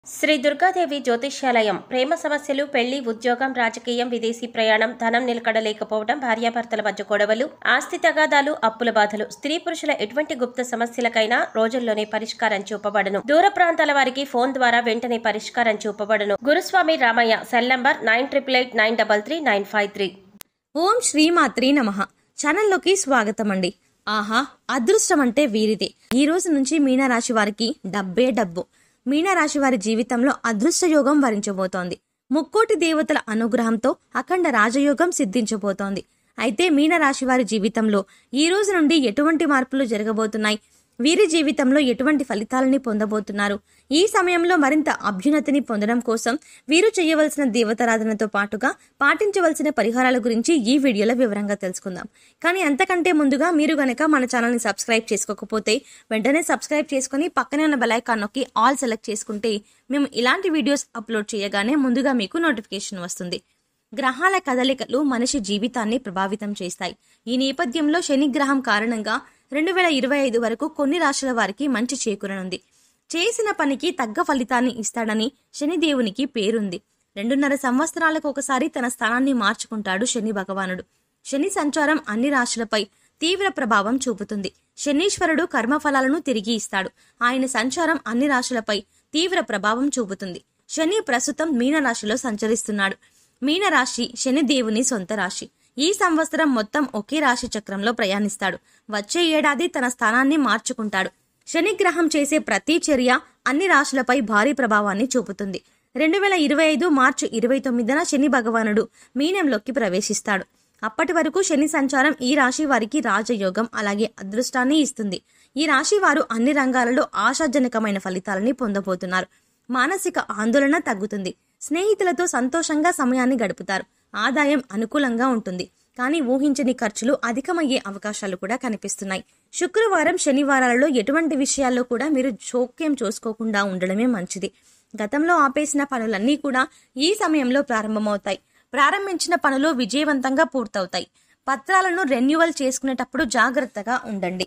శ్రీ దుర్గాదేవి జ్యోతిష్యాలయం. ప్రేమ సమస్యలు, పెళ్లి, ఉద్యోగం, రాజకీయం, విదేశీ ప్రయాణం, ధనం నిలకడలేకపోవడం, భార్యాభర్తల మధ్య గొడవలు, ఆస్తి తగాదాలు, అప్పుల బాధలు, స్త్రీ పురుషుల ఎటువంటి గుప్త సమస్యలకైనా రోజుల్లోనే పరిష్కారం చూపబడును. దూర ప్రాంతాల వారికి ఫోన్ ద్వారా వెంటనే పరిష్కారం చూపబడును. గురుస్వామి రామయ్య. Cell number 9888933953. ఓం శ్రీమాత్రి నమః. ఛానల్లోకి స్వాగతం అండి. ఆహా, అదృష్టం అంటే వీరిదే. ఈ రోజు నుంచి మీనరాశి వారికి డబ్బే డబ్బు. మీనరాశి వారి జీవితంలో అదృష్ట యోగం వరించబోతోంది. ముక్కోటి దేవతల అనుగ్రహంతో అఖండ రాజయోగం సిద్ధించబోతోంది. అయితే మీనరాశి వారి జీవితంలో ఈ రోజు నుండి ఎటువంటి మార్పులు జరగబోతున్నాయి, వీరి జీవితంలో ఎటువంటి ఫలితాలని పొందబోతున్నారు, ఈ సమయంలో మరింత అభ్యున్నతిని పొందడం కోసం వీరు చేయవలసిన దేవతారాధనతో పాటుగా పాటించవలసిన పరిహారాల గురించి ఈ వీడియోలో వివరంగా తెలుసుకుందాం. కానీ అంతకంటే ముందుగా మీరు గనక మన ఛానల్ని సబ్స్క్రైబ్ చేసుకోకపోతే వెంటనే సబ్స్క్రైబ్ చేసుకుని పక్కనే ఉన్న బెల్ ఐకాన్ నొక్కి ఆల్ సెలెక్ట్ చేసుకుంటే మేము ఇలాంటి వీడియోస్ అప్లోడ్ చేయగానే ముందుగా మీకు నోటిఫికేషన్ వస్తుంది. గ్రహాల కదలికలు మనిషి జీవితాన్ని ప్రభావితం చేస్తాయి. ఈ నేపథ్యంలో శని గ్రహం కారణంగా 2025 వరకు కొన్ని రాశుల వారికి మంచి చేకూరనుంది. చేసిన పనికి తగ్గ ఫలితాన్ని ఇస్తాడని శనిదేవునికి పేరుంది. 2.5 సంవత్సరాలకు ఒకసారి తన స్థానాన్ని మార్చుకుంటాడు శని భగవానుడు. శని సంచారం అన్ని రాశులపై తీవ్ర ప్రభావం చూపుతుంది. శనీశ్వరుడు కర్మఫలాలను తిరిగి ఇస్తాడు. ఆయన సంచారం అన్ని రాశులపై తీవ్ర ప్రభావం చూపుతుంది. శని ప్రస్తుతం మీనరాశిలో సంచరిస్తున్నాడు. మీనరాశి శనిదేవుని సొంత రాశి. ఈ సంవత్సరం మొత్తం ఒకే రాశి చక్రంలో ప్రయాణిస్తాడు. వచ్చే ఏడాది తన స్థానాన్ని మార్చుకుంటాడు. శని గ్రహం చేసే ప్రతి చర్య అన్ని రాశులపై భారీ ప్రభావాన్ని చూపుతుంది. 2025 మార్చి 29న శని భగవానుడు మీనంలోకి ప్రవేశిస్తాడు. అప్పటి వరకు శని సంచారం ఈ రాశి వారికి రాజయోగం అలాగే అదృష్టాన్ని ఇస్తుంది. ఈ రాశి వారు అన్ని రంగాలలో ఆశాజనకమైన ఫలితాలని పొందబోతున్నారు. మానసిక ఆందోళన తగ్గుతుంది. స్నేహితులతో సంతోషంగా సమయాన్ని గడుపుతారు. ఆదాయం అనుకూలంగా ఉంటుంది. కానీ ఊహించని ఖర్చులు అధికమయ్యే అవకాశాలు కూడా కనిపిస్తున్నాయి. శుక్రవారం, శనివారాలలో ఎటువంటి విషయాల్లో కూడా మీరు జోక్యం చేసుకోకుండా ఉండడమే మంచిది. గతంలో ఆపేసిన పనులన్నీ కూడా ఈ సమయంలో ప్రారంభమవుతాయి. ప్రారంభించిన పనులు విజయవంతంగా పూర్తవుతాయి. పత్రాలను రెన్యువల్ చేసుకునేటప్పుడు జాగ్రత్తగా ఉండండి.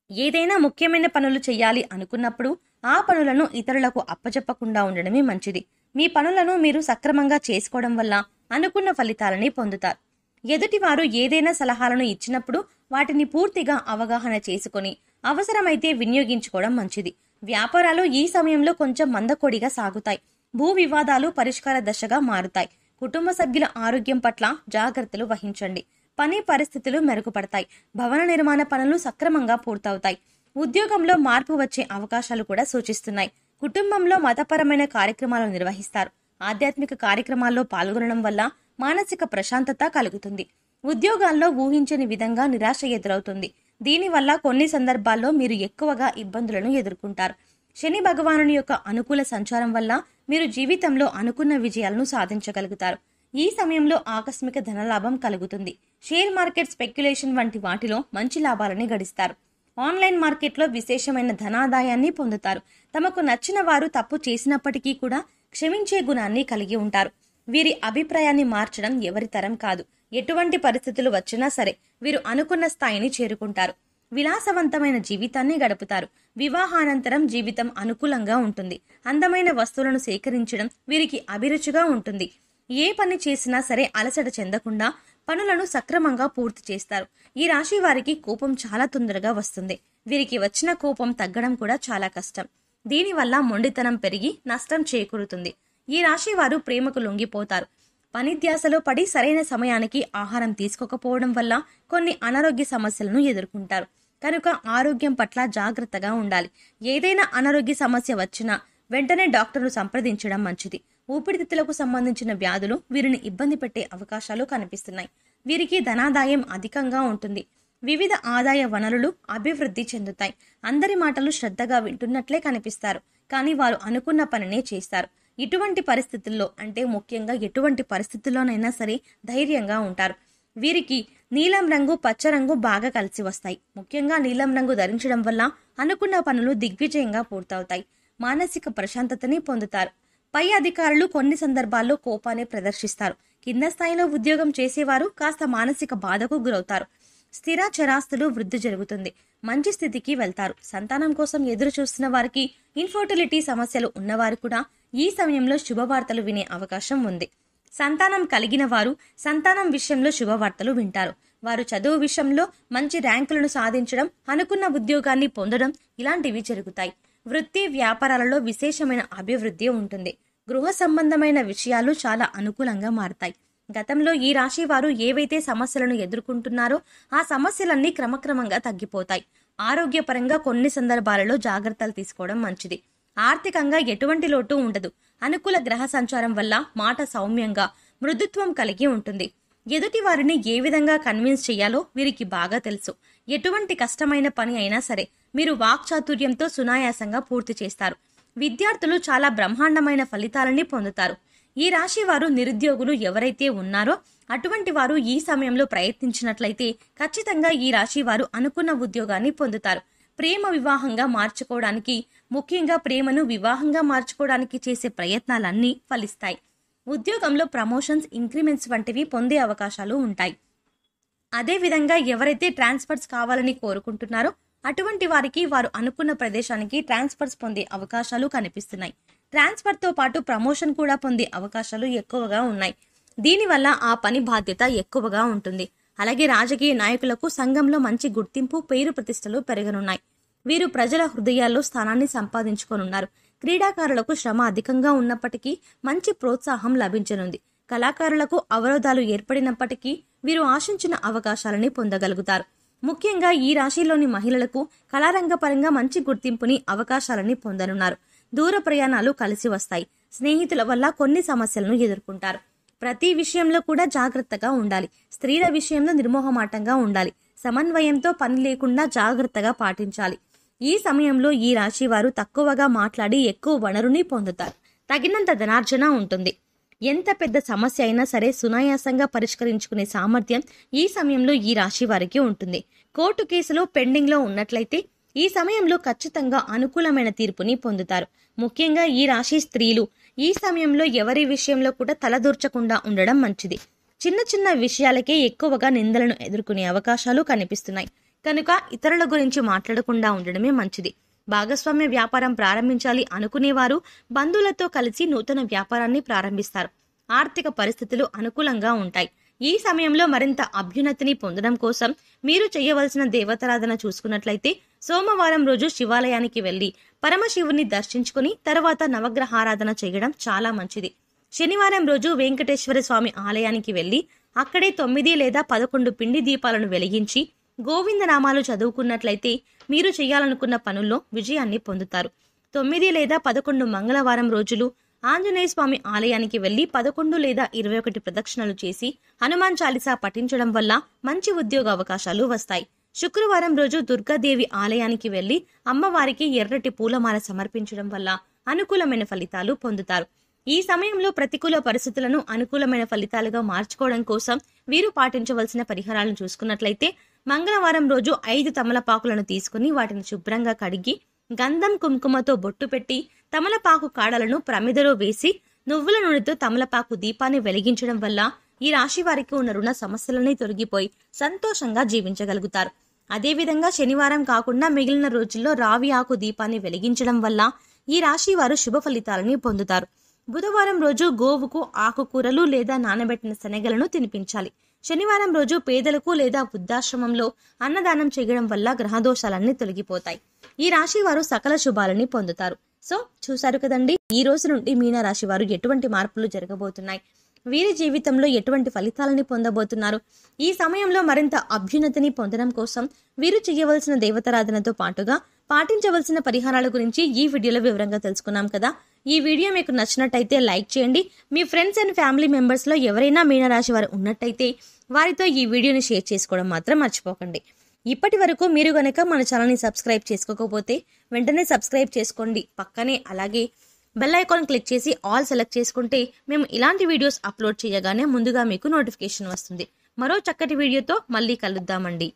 ఏదైనా ముఖ్యమైన పనులు చేయాలి అనుకున్నప్పుడు ఆ పనులను ఇతరులకు అప్పచెప్పకుండా ఉండడమే మంచిది. మీ పనులను మీరు సక్రమంగా చేసుకోవడం వల్ల అనుకున్న ఫలితాలని పొందుతారు. ఎదుటివారు ఏదైనా సలహాలను ఇచ్చినప్పుడు వాటిని పూర్తిగా అవగాహన చేసుకుని అవసరమైతే వినియోగించుకోవడం మంచిది. వ్యాపారాలు ఈ సమయంలో కొంచెం మందకొడిగా సాగుతాయి. భూ వివాదాలు పరిష్కార దశగా మారుతాయి. కుటుంబ సభ్యుల ఆరోగ్యం పట్ల జాగ్రత్తలు వహించండి. పని పరిస్థితులు మెరుగుపడతాయి. భవన నిర్మాణ పనులు సక్రమంగా పూర్తవుతాయి. ఉద్యోగంలో మార్పు వచ్చే అవకాశాలు కూడా సూచిస్తున్నాయి. కుటుంబంలో మతపరమైన కార్యక్రమాలు నిర్వహిస్తారు. ఆధ్యాత్మిక కార్యక్రమాల్లో పాల్గొనడం వల్ల మానసిక ప్రశాంతత కలుగుతుంది. ఉద్యోగాల్లో ఊహించని విధంగా నిరాశ ఎదురవుతుంది. దీనివల్ల కొన్ని సందర్భాల్లో మీరు ఎక్కువగా ఇబ్బందులను ఎదుర్కొంటారు. శని భగవానుని యొక్క అనుకూల సంచారం వల్ల మీరు జీవితంలో అనుకున్న విజయాలను సాధించగలుగుతారు. ఈ సమయంలో ఆకస్మిక ధనలాభం కలుగుతుంది. షేర్ మార్కెట్, స్పెక్యులేషన్ వంటి వాటిలో మంచి లాభాలని గడిస్తారు. ఆన్లైన్ మార్కెట్లో విశేషమైన ధనాదాయాన్ని పొందుతారు. తమకు నచ్చిన వారు తప్పు చేసినప్పటికీ కూడా క్షమించే గుణాన్ని కలిగి ఉంటారు. వీరి అభిప్రాయాన్ని మార్చడం ఎవరి తరం కాదు. ఎటువంటి పరిస్థితులు వచ్చినా సరే వీరు అనుకున్న స్థాయిని చేరుకుంటారు. విలాసవంతమైన జీవితాన్ని గడుపుతారు. వివాహానంతరం జీవితం అనుకూలంగా ఉంటుంది. అందమైన వస్తువులను సేకరించడం వీరికి అభిరుచిగా ఉంటుంది. ఏ పని చేసినా సరే అలసట చెందకుండా పనులను సక్రమంగా పూర్తి చేస్తారు. ఈ రాశి వారికి కోపం చాలా తొందరగా వస్తుంది. వీరికి వచ్చిన కోపం తగ్గడం కూడా చాలా కష్టం. దీనివల్ల మొండితనం పెరిగి నష్టం చేకూరుతుంది. ఈ రాశి వారు ప్రేమకు లొంగిపోతారు. పని ధ్యాసలో పడి సరైన సమయానికి ఆహారం తీసుకోకపోవడం వల్ల కొన్ని అనారోగ్య సమస్యలను ఎదుర్కొంటారు. కనుక ఆరోగ్యం పట్ల జాగ్రత్తగా ఉండాలి. ఏదైనా అనారోగ్య సమస్య వచ్చినా వెంటనే డాక్టర్ను సంప్రదించడం మంచిది. ఊపిరితిత్తులకు సంబంధించిన వ్యాధులు వీరిని ఇబ్బంది పెట్టే అవకాశాలు కనిపిస్తున్నాయి. వీరికి ధనాదాయం అధికంగా ఉంటుంది. వివిధ ఆదాయ వనరులు అభివృద్ధి చెందుతాయి. అందరి మాటలు శ్రద్ధగా వింటున్నట్లే కనిపిస్తారు. కానీ వారు అనుకున్న పనినే చేస్తారు. ఇటువంటి పరిస్థితుల్లో అంటే ముఖ్యంగా ఎటువంటి పరిస్థితుల్లోనైనా సరే ధైర్యంగా ఉంటారు. వీరికి నీలం రంగు, పచ్చ రంగు బాగా కలిసి వస్తాయి. ముఖ్యంగా నీలం రంగు ధరించడం వల్ల అనుకున్న పనులు దిగ్విజయంగా పూర్తవుతాయి. మానసిక ప్రశాంతతని పొందుతారు. పై అధికారులు కొన్ని సందర్భాల్లో కోపాన్ని ప్రదర్శిస్తారు. కింద స్థాయిలో ఉద్యోగం చేసేవారు కాస్త మానసిక బాధకు గురవుతారు. స్థిర చరాస్తులు వృద్ధి జరుగుతుంది. మంచి స్థితికి వెళ్తారు. సంతానం కోసం ఎదురు చూస్తున్న వారికి, ఇన్ఫర్టిలిటీ సమస్యలు ఉన్నవారు కూడా ఈ సమయంలో శుభవార్తలు వినే అవకాశం ఉంది. సంతానం కలిగిన వారు సంతానం విషయంలో శుభవార్తలు వింటారు. వారు చదువు విషయంలో మంచి ర్యాంకులను సాధించడం, అనుకున్న ఉద్యోగాన్ని పొందడం ఇలాంటివి జరుగుతాయి. వృత్తి వ్యాపారాలలో విశేషమైన అభివృద్ధి ఉంటుంది. గృహ సంబంధమైన విషయాలు చాలా అనుకూలంగా మారతాయి. గతంలో ఈ రాశి వారు ఏవైతే సమస్యలను ఎదుర్కొంటున్నారో ఆ సమస్యలన్నీ క్రమక్రమంగా తగ్గిపోతాయి. ఆరోగ్యపరంగా కొన్ని సందర్భాలలో జాగ్రత్తలు తీసుకోవడం మంచిది. ఆర్థికంగా ఎటువంటి లోటు ఉండదు. అనుకూల గ్రహ సంచారం వల్ల మాట సౌమ్యంగా, మృదుత్వం కలిగి ఉంటుంది. ఎదుటి వారిని ఏ విధంగా కన్విన్స్ చేయాలో వీరికి బాగా తెలుసు. ఎటువంటి కష్టమైన పని అయినా సరే మీరు వాక్చాతుర్యంతో సునాయాసంగా పూర్తి చేస్తారు. విద్యార్థులు చాలా బ్రహ్మాండమైన ఫలితాలని పొందుతారు. ఈ రాశి వారు నిరుద్యోగులు ఎవరైతే ఉన్నారో అటువంటి వారు ఈ సమయంలో ప్రయత్నించినట్లయితే ఖచ్చితంగా ఈ రాశి వారు అనుకున్న ఉద్యోగాన్ని పొందుతారు. ప్రేమ వివాహంగా మార్చుకోవడానికి, ముఖ్యంగా ప్రేమను వివాహంగా మార్చుకోవడానికి చేసే ప్రయత్నాలన్నీ ఫలిస్తాయి. ఉద్యోగంలో ప్రమోషన్స్, ఇంక్రిమెంట్స్ వంటివి పొందే అవకాశాలు ఉంటాయి. అదేవిధంగా ఎవరైతే ట్రాన్స్ఫర్స్ కావాలని కోరుకుంటున్నారో అటువంటి వారికి వారు అనుకున్న ప్రదేశానికి ట్రాన్స్ఫర్స్ పొందే అవకాశాలు కనిపిస్తున్నాయి. ట్రాన్స్ఫర్తో పాటు ప్రమోషన్ కూడా పొందే అవకాశాలు ఎక్కువగా ఉన్నాయి. దీనివల్ల ఆ పని బాధ్యత ఎక్కువగా ఉంటుంది. అలాగే రాజకీయ నాయకులకు సంఘంలో మంచి గుర్తింపు, పేరు ప్రతిష్టలు పెరగనున్నాయి. వీరు ప్రజల హృదయాల్లో స్థానాన్ని సంపాదించుకోనున్నారు. క్రీడాకారులకు శ్రమ అధికంగా ఉన్నప్పటికీ మంచి ప్రోత్సాహం లభించనుంది. కళాకారులకు అవరోధాలు ఏర్పడినప్పటికీ వీరు ఆశించిన అవకాశాలని పొందగలుగుతారు. ముఖ్యంగా ఈ రాశిలోని మహిళలకు కళారంగపరంగా మంచి గుర్తింపుని, అవకాశాలని పొందనున్నారు. దూర ప్రయాణాలు కలిసి వస్తాయి. స్నేహితుల వల్ల కొన్ని సమస్యలను ఎదుర్కొంటారు. ప్రతి విషయంలో కూడా జాగ్రత్తగా ఉండాలి. స్త్రీల విషయంలో నిర్మోహమాటంగా ఉండాలి. సమన్వయంతో పని లేకుండా జాగ్రత్తగా పాటించాలి. ఈ సమయంలో ఈ రాశి వారు తక్కువగా మాట్లాడి ఎక్కువ వనరుని పొందుతారు. తగినంత ధనార్జన ఉంటుంది. ఎంత పెద్ద సమస్య అయినా సరే సునాయాసంగా పరిష్కరించుకునే సామర్థ్యం ఈ సమయంలో ఈ రాశి వారికి ఉంటుంది. కోర్టు కేసులో పెండింగ్ లో ఉన్నట్లయితే ఈ సమయంలో ఖచ్చితంగా అనుకూలమైన తీర్పుని పొందుతారు. ముఖ్యంగా ఈ రాశి స్త్రీలు ఈ సమయంలో ఎవరి విషయంలో కూడా తలదూర్చకుండా ఉండడం మంచిది. చిన్న చిన్న విషయాలకే ఎక్కువగా నిందలను ఎదుర్కొనే అవకాశాలు కనిపిస్తున్నాయి. కనుక ఇతరుల గురించి మాట్లాడకుండా ఉండడమే మంచిది. భాగస్వామ్య వ్యాపారం ప్రారంభించాలి అనుకునేవారు బంధువులతో కలిసి నూతన వ్యాపారాన్ని ప్రారంభిస్తారు. ఆర్థిక పరిస్థితులు అనుకూలంగా ఉంటాయి. ఈ సమయంలో మరింత అభ్యున్నతిని పొందడం కోసం మీరు చేయవలసిన దేవతారాధన చూసుకున్నట్లయితే సోమవారం రోజు శివాలయానికి వెళ్లి పరమశివుని దర్శించుకుని తర్వాత నవగ్రహారాధన చేయడం చాలా మంచిది. శనివారం రోజు వెంకటేశ్వర స్వామి ఆలయానికి వెళ్లి అక్కడే 9 లేదా 11 పిండి దీపాలను వెలిగించి గోవిందనామాలు చదువుకున్నట్లయితే మీరు చేయాలనుకున్న పనుల్లో విజయాన్ని పొందుతారు. 9 లేదా 11 మంగళవారం రోజులు ఆంజనేయ స్వామి ఆలయానికి వెళ్లి 11 లేదా 21 ప్రదక్షిణలు చేసి హనుమాన్ చాలీసా పఠించడం వల్ల మంచి ఉద్యోగ అవకాశాలు వస్తాయి. శుక్రవారం రోజు దుర్గాదేవి ఆలయానికి వెళ్లి అమ్మవారికి ఎర్రటి పూలమాల సమర్పించడం వల్ల అనుకూలమైన ఫలితాలు పొందుతారు. ఈ సమయంలో ప్రతికూల పరిస్థితులను అనుకూలమైన ఫలితాలుగా మార్చుకోవడం కోసం వీరు పాటించవలసిన పరిహారాలను చూసుకున్నట్లయితే మంగళవారం రోజు 5 తమలపాకులను తీసుకుని వాటిని శుభ్రంగా కడిగి గంధం కుంకుమతో బొట్టు పెట్టి తమలపాకు కాడలను ప్రమిదలో వేసి నువ్వుల నూనెతో తమలపాకు దీపాన్ని వెలిగించడం వల్ల ఈ రాశి వారికి ఉన్న రుణ సమస్యలన్నీ తొలగిపోయి సంతోషంగా జీవించగలుగుతారు. అదేవిధంగా శనివారం కాకుండా మిగిలిన రోజుల్లో రావి ఆకు దీపాన్ని వెలిగించడం వల్ల ఈ రాశి వారు శుభ ఫలితాలని పొందుతారు. బుధవారం రోజు గోవుకు ఆకుకూరలు లేదా నానబెట్టిన శనగలను తినిపించాలి. శనివారం రోజు పేదలకు లేదా వృద్ధాశ్రమంలో అన్నదానం చేయడం వల్ల గ్రహదోషాలన్నీ తొలగిపోతాయి. ఈ రాశి వారు సకల శుభాలని పొందుతారు. సో చూశారు కదండి, ఈ రోజు నుండి మీన రాశి వారు ఎటువంటి మార్పులు జరగబోతున్నాయి, వీరి జీవితంలో ఎటువంటి ఫలితాలని పొందబోతున్నారు. ఈ సమయంలో మరింత అభ్యున్నతిని పొందడం కోసం వీరు చేయవలసిన దేవతారాధనతో పాటుగా పాటించవలసిన పరిహారాల గురించి ఈ వీడియోలో వివరంగా తెలుసుకున్నాం కదా. ఈ వీడియో మీకు నచ్చినట్టయితే లైక్ చేయండి. మీ ఫ్రెండ్స్ అండ్ ఫ్యామిలీ మెంబర్స్ లో ఎవరైనా మీనరాశి వారు ఉన్నట్టయితే వారితో ఈ వీడియోని షేర్ చేసుకోవడం మాత్రం మర్చిపోకండి. ఇప్పటి వరకు మీరు గనక మన ఛానల్ని సబ్స్క్రైబ్ చేసుకోకపోతే వెంటనే సబ్స్క్రైబ్ చేసుకోండి. పక్కనే అలాగే బెల్ ఐకాన్ క్లిక్ చేసి ఆల్ సెలెక్ట్ చేసుకుంటే మేము ఇలాంటి వీడియోస్ అప్లోడ్ చేయగానే ముందుగా మీకు నోటిఫికేషన్ వస్తుంది. మరో చక్కటి వీడియోతో మళ్ళీ కలుద్దామండి.